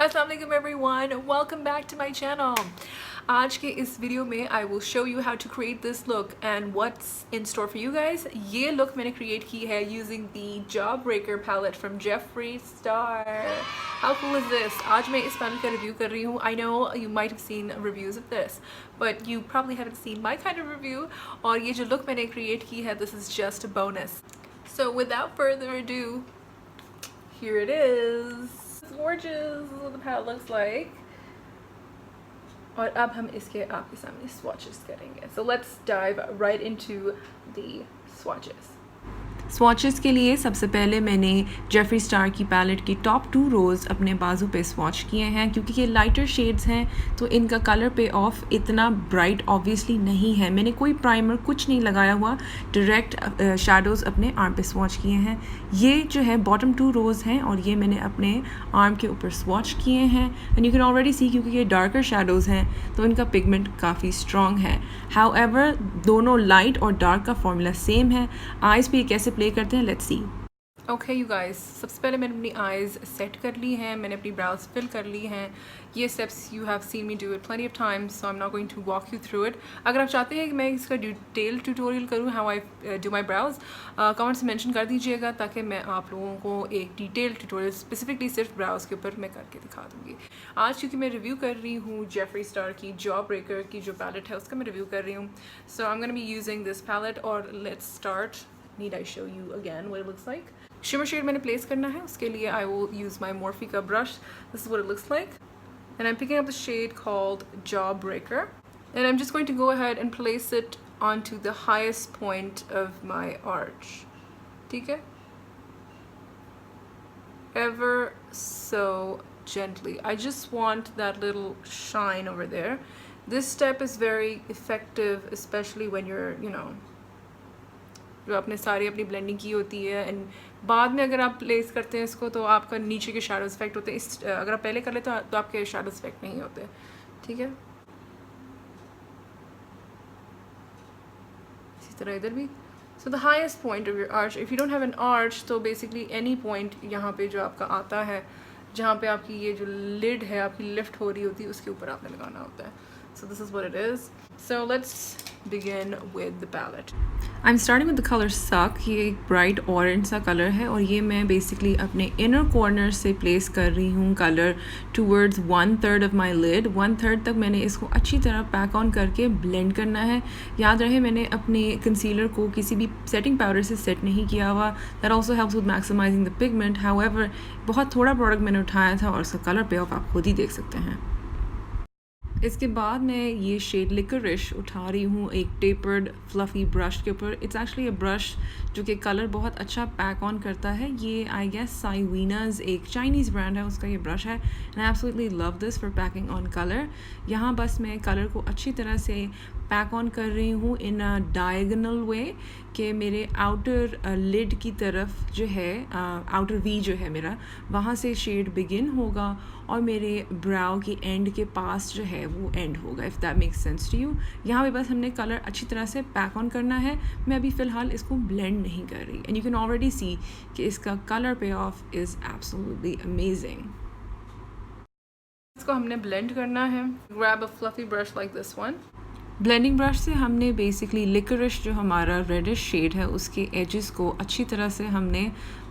अस्सलाम वालेकुम everyone, welcome back to my channel. आज के इस वीडियो में I will show you how to create this look and what's in store for you guys. ये look मैंने create की है using the Jawbreaker palette from Jeffree Star. How cool is this? आज मैं इस palette का review कर रही हूँ. I know you might have seen reviews of this, but you probably haven't seen my kind of review. और ये जो look मैंने create की है, this is just a bonus. So without further ado, here it is. Gorgeous. This is what the palette looks like. और अब हम इसके आपके सामने swatches करेंगे. So let's dive right into the swatches. Swatches के लिए सबसे पहले मैंने जेफरी स्टार की पैलेट की टॉप 2 रोज़ अपने बाजू पे स्वॉच किए हैं क्योंकि ये लाइटर शेड्स हैं तो इनका कलर पे ऑफ इतना ब्राइट ऑब्वियसली नहीं है. मैंने कोई प्राइमर कुछ नहीं लगाया हुआ, डायरेक्ट शैडोज़ अपने आर्म पे स्वॉच किए हैं. ये जो है बॉटम 2 रोज़ हैं और ये मैंने अपने आर्म के ऊपर स्वॉच किए हैं. एंड यू कैन ऑलरेडी सी क्योंकि ये डार्कर शैडोज़ हैं तो इनका पिगमेंट काफ़ी स्ट्रॉन्ग है. हाउएवर दोनों लाइट और डार्क का फॉर्मूला सेम है. आइज़ पे कैसे प्ले करते हैं, let's see. Okay you guys, सबसे पहले मैंने अपनी आईज़ सेट कर ली हैं, मैंने अपनी ब्राउज फिल कर ली हैं. ये steps you have seen me do it plenty of times, so I am not going to walk you through it. अगर आप चाहते हैं कि मैं इसका डिटेल ट्यूटोरियल करूँ how I do my brows, comments में मेंशन कर दीजिएगा ताकि मैं आप लोगों को एक डिटेल ट्यूटोरियल स्पेसिफिकली सिर्फ ब्राउज के ऊपर मैं करके दिखा दूँगी. आज क्योंकि मैं रिव्यू कर रही हूँ जेफरी स्टार की जॉब्रेकर की जो पैलेट है उसका मैं रिव्यू कर रही हूँ. So I am gonna be using this palette और let's start. Need I show you again what it looks like? Shimmer shade मैंने place करना है, उसके लिए I will use my Morphe का brush. This is what it looks like. And I'm picking up the shade called Jawbreaker. And I'm just going to go ahead and place it onto the highest point of my arch. ठीक है? Ever so gently. I just want that little shine over there. This step is very effective, especially when you're, you know, जो आपने सारी अपनी blending की होती है and बाद में अगर आप प्लेस करते हैं इसको तो आपका नीचे के शैडोज इफेक्ट होते हैं. इस अगर आप पहले कर लेते तो आपके शैडोज इफेक्ट नहीं होते. ठीक है, इसी तरह इधर भी. So the highest point of your arch, if you don't have an arch तो बेसिकली एनी पॉइंट यहाँ पे जो आपका आता है जहाँ पे आपकी ये जो लिड है आपकी लिफ्ट हो रही होती है उसके ऊपर आपने लगाना होता है. So this is what it is. So let's begin with the palette. I'm starting with the color Suck. ये एक bright orange सा कलर है और ये मैं basically अपने inner corner से place कर रही हूँ colour towards 1/3 of my lid. 1/3 तक मैंने इसको अच्छी तरह पैक ऑन करके blend करना है. याद रहे मैंने अपने concealer को किसी भी setting powder से set नहीं किया हुआ. That also helps with maximizing the pigment. However, बहुत थोड़ा product मैंने उठाया था और उसका color payoff आप खुद ही देख सकते हैं. इसके बाद मैं ये शेड लिकरिश उठा रही हूँ एक टेपर्ड फ्लफ़ी ब्रश के ऊपर. इट्स एक्चुअली अ ब्रश जो कि कलर बहुत अच्छा पैक ऑन करता है. ये आई गेस साइवीनाज एक चाइनीज़ ब्रांड है, उसका ये ब्रश है. And I absolutely love this for packing on colour. यहाँ बस मैं कलर को अच्छी तरह से पैक ऑन कर रही हूँ इन अ डायगोनल वे कि मेरे आउटर लिड की तरफ जो है आउटर वी जो है मेरा वहाँ से शेड बिगिन होगा और मेरे ब्राउ की एंड के पास जो है वो एंड होगा. If that makes sense to you. यहाँ पे बस हमने कलर अच्छी तरह से पैक ऑन करना है. मैं अभी फ़िलहाल इसको ब्लेंड नहीं कर रही एंड यू कैन ऑलरेडी सी कि इसका कलर पे ऑफ इज़ एब्सोल्युटली अमेजिंग. इसको हमने ब्लेंड करना है. Grab a fluffy brush like this one. Blending brush से हमने बेसिकली लिकरिश जो हमारा रेडिश शेड है उसके एजेस को अच्छी तरह से हमने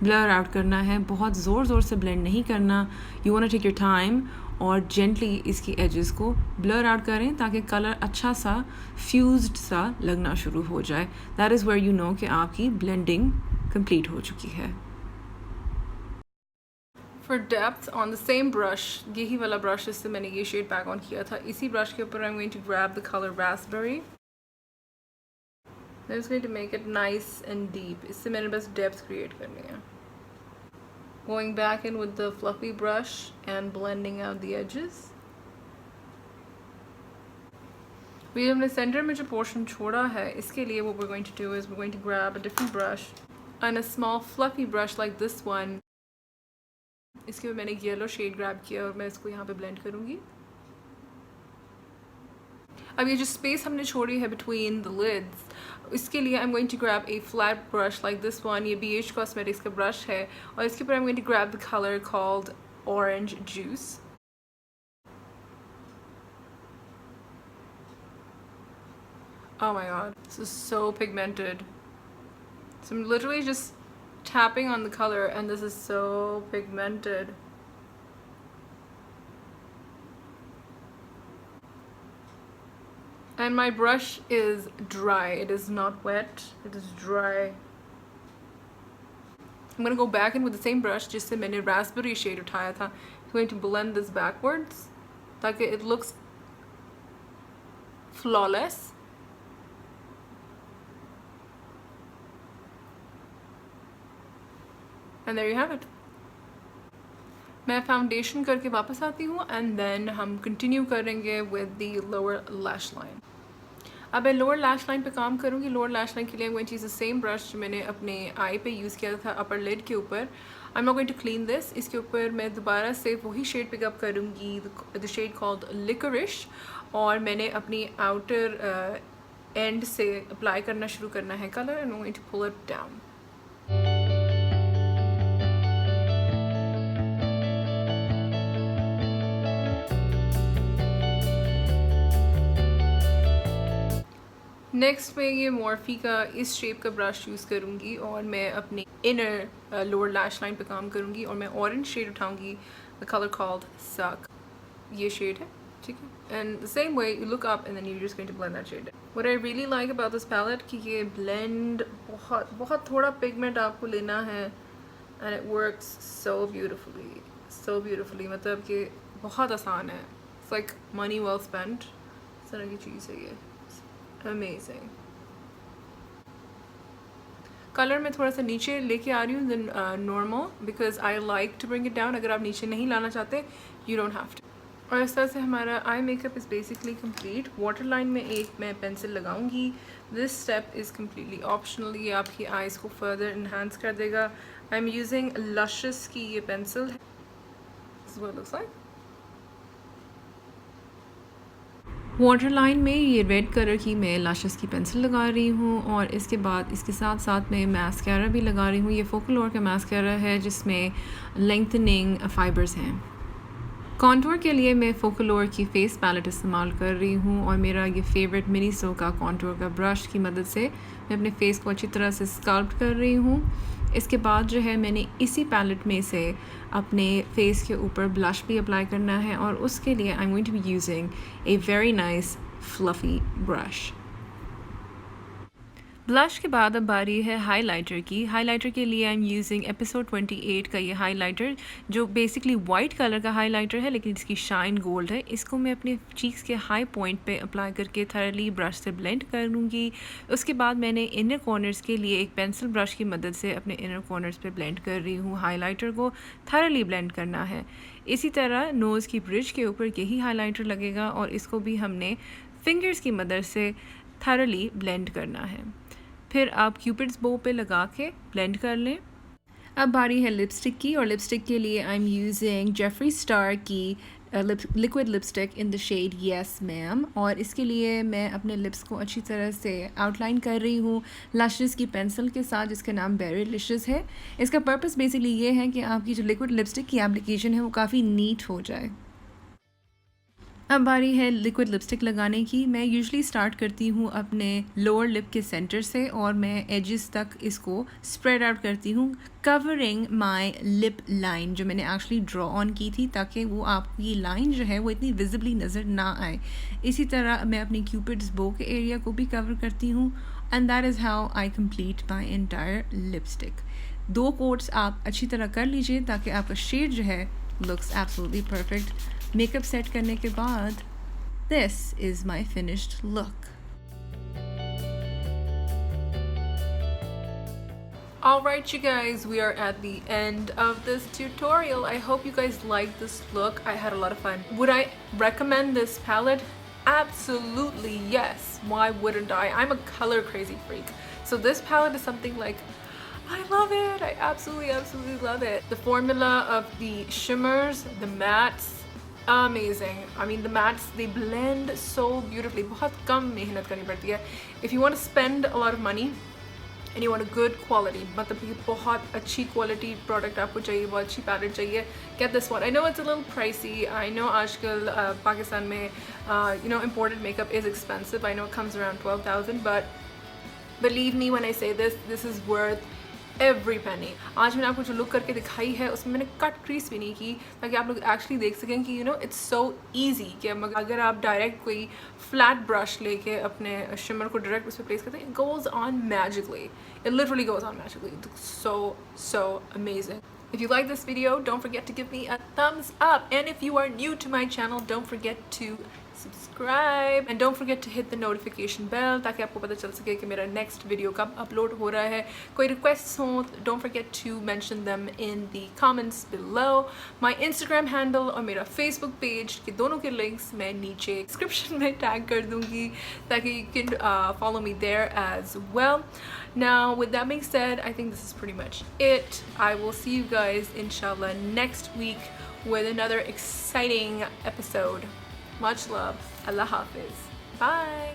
ब्लर आउट करना है. बहुत ज़ोर से ब्लेंड नहीं करना. You want to take your time और जेंटली इसकी एजेस को ब्लर आउट करें ताकि कलर अच्छा सा फ्यूज्ड सा लगना शुरू हो जाए. That is where you know कि आपकी ब्लेंडिंग कंप्लीट हो चुकी है. For depth on the same brush, यही वाला ब्रश जिससे मैंने ये शेड पैक ऑन किया था, इसी ब्रश के ऊपर I'm going to grab the color raspberry. I'm just going to make it nice and deep. इससे मैंने बस depth create करनी है. Going back in with the fluffy brush and blending out the edges. We हमने center में जो portion छोड़ा है इसके लिए what we're going to do is we're going to grab a different brush and a small fluffy brush like this one. इसके बाद मैंने येलो शेड ग्रैब किया और मैं इसको यहाँ पे ब्लेंड करूँगी. अब ये जो स्पेस हमने छोड़ी है बिटवीन द लिड्स, इसके लिए I am going to grab a flat brush like this one. ये BH कॉस्मेटिक्स का ब्रश है और इसके ऊपर I am going to grab the colour called orange juice. Oh my god, this is so pigmented. So I'm literally just tapping on the color and this is so pigmented. And my brush is dry. It is not wet, it is dry. I'm gonna go back in with the same brush जिससे मैंने raspberry shade उठाया था. I'm going to blend this backwards ताकि it looks flawless. And there you have it. मैं foundation करके वापस आती हूँ एंड देन हम कंटिन्यू करेंगे with the lower lash line. अब मैं लोअर लैश लाइन पे काम करूँगी. लोअर लैश लाइन के लिए मैं चीज़ सेम ब्रश जो मैंने अपने आई पे यूज़ किया था अपर लिड के ऊपर. I am not going to clean this. इसके ऊपर मैं दोबारा से वही शेड पिकअप करूँगी, द शेड कॉल्ड लिकोरिश. और मैंने अपनी आउटर एंड से अप्लाई करना शुरू करना है colour and I am going to pull it down. Next मैं ये मॉर्फी का इस शेप का ब्रश यूज़ करूँगी और मैं अपने इनर लोअर लैश लाइन पे काम करूँगी और मैं ऑरेंज शेड उठाऊँगी, द कलर कॉल्ड सक. ये शेड है, ठीक है. And the same way you look up and then you just going to blend that shade. What I really like about this palette कि ये ब्लेंड बहुत थोड़ा pigment आपको लेना है and it works so beautifully. मतलब कि बहुत आसान है. It's like money well spent. इस तरह की चीज़ है ये. Amazing. कलर मैं थोड़ा सा नीचे लेके आ रही हूँ then normal because I like to bring it down. अगर आप नीचे नहीं लाना चाहते यू डोंट हैव टू. और इस तरह से हमारा eye makeup is basically complete. Water line में एक मैं पेंसिल लगाऊंगी. This step is completely optional. ये आपकी आईज को फर्दर इन्हांस कर देगा. आई एम यूजिंग लशस की ये पेंसिल है. This is what it looks like. Water line में ये रेड कलर की मैं लैशेस की पेंसिल लगा रही हूँ और इसके बाद इसके साथ साथ मैं मास्कारा भी लगा रही हूँ. ये फोकलोर का मास्कारा है जिसमें लेंथनिंग फाइबर्स हैं. कॉन्टूर के लिए मैं फोकलोर की फेस पैलेट इस्तेमाल कर रही हूँ और मेरा ये फेवरेट मिनी सो का कॉन्टूर का ब्रश की मदद से मैं अपने फेस को अच्छी तरह से स्कल्प्ट कर रही हूँ. इसके बाद जो है मैंने इसी पैलेट में से अपने फेस के ऊपर ब्लश भी अप्लाई करना है और उसके लिए I am going to be using a very nice fluffy brush. Blush के बाद अब बारी है हाइलाइटर की. हाइलाइटर के लिए आई एम यूजिंग एपिसोड 28 का ये हाइलाइटर जो बेसिकली वाइट कलर का हाइलाइटर है लेकिन इसकी शाइन गोल्ड है. इसको मैं अपने चीक्स के हाई पॉइंट पे अप्लाई करके थरली ब्रश से ब्लेंड कर लूँगी. उसके बाद मैंने इनर कॉर्नर्स के लिए एक पेंसिल ब्रश की मदद से अपने इनर कॉर्नर्स पे ब्लेंड कर रही हूँ. हाइलाइटर को थरली ब्लेंड करना है. इसी तरह नोज़ की ब्रिज के ऊपर यही हाइलाइटर लगेगा और इसको भी हमने फिंगर्स की मदद से थरली ब्लेंड करना है. फिर आप क्यूपिड्स बो पे लगा के ब्लेंड कर लें. अब बारी है लिपस्टिक की और लिपस्टिक के लिए I am using Jeffree Star की liquid lipstick in the shade yes ma'am. और इसके लिए मैं अपने लिप्स को अच्छी तरह से आउटलाइन कर रही हूँ लशेस की पेंसिल के साथ जिसका नाम बेरी लिशेस है. इसका पर्पस बेसिकली ये है कि आपकी जो लिक्विड लिपस्टिक की एप्लीकेशन है वो काफ़ी नीट हो जाए. अब बारी है लिक्विड लिपस्टिक लगाने की. मैं यूजुअली स्टार्ट करती हूँ अपने लोअर लिप के सेंटर से और मैं एजेस तक इसको स्प्रेड आउट करती हूँ कवरिंग माय लिप लाइन जो मैंने एक्चुअली ड्रॉ ऑन की थी ताकि वो आपकी लाइन जो है वो इतनी विजिबली नज़र ना आए. इसी तरह मैं अपनी क्यूपिड्स बो के एरिया को भी कवर करती हूँ and that is how I complete my entire lipstick. 2 quotes आप अच्छी तरह कर लीजिए ताकि आपका शेड जो है looks absolutely perfect. Makeup set करने के बाद this is my finished look. Alright you guys, we are at the end of this tutorial. I hope you guys liked this look. I had a lot of fun. Would I recommend this palette? Absolutely yes. Why wouldn't I? I'm a color crazy freak. So this palette is something like I love it. I absolutely love it. The formula of the shimmers, the mattes, amazing. I mean the mattes, they blend so beautifully. बहुत कम मेहनत करनी पड़ती है. If you want to spend a lot of money, and you want a good quality, मतलब कि बहुत अच्छी quality product आपको चाहिए, बहुत अच्छी palette चाहिए, get this one. I know it's a little pricey. I know आजकल पाकिस्तान में you know imported makeup is expensive. I know it comes around 12,000, but believe me when I say this is worth every penny. आज मैंने आपको जो look करके दिखाई है उसमें मैंने कट क्रीज भी नहीं की, ताकि आप लोग एक्चुअली देख सकें कि you know it's so easy कि अगर आप डायरेक्ट कोई फ्लैट ब्रश लेके अपने शिमर को डायरेक्ट उस पर प्लेस करते हैं, it goes on magically. It literally goes on magically. It looks so amazing. If you like this video, don't forget to give me a thumbs up, and if you are new to my channel, don't forget to subscribe and don't forget to hit the notification bell ताकि आपको पता चल सके कि मेरा next video कब upload हो रहा है. कोई requests हो, don't forget to mention them in the comments below. My Instagram handle और मेरा Facebook page के दोनों के links मैं नीचे description में tag कर दूँगी ताकि you can follow me there as well. Now with that being said, I think this is pretty much it. I will see you guys inshallah next week with another exciting episode. Much love. Allah Hafiz. Bye.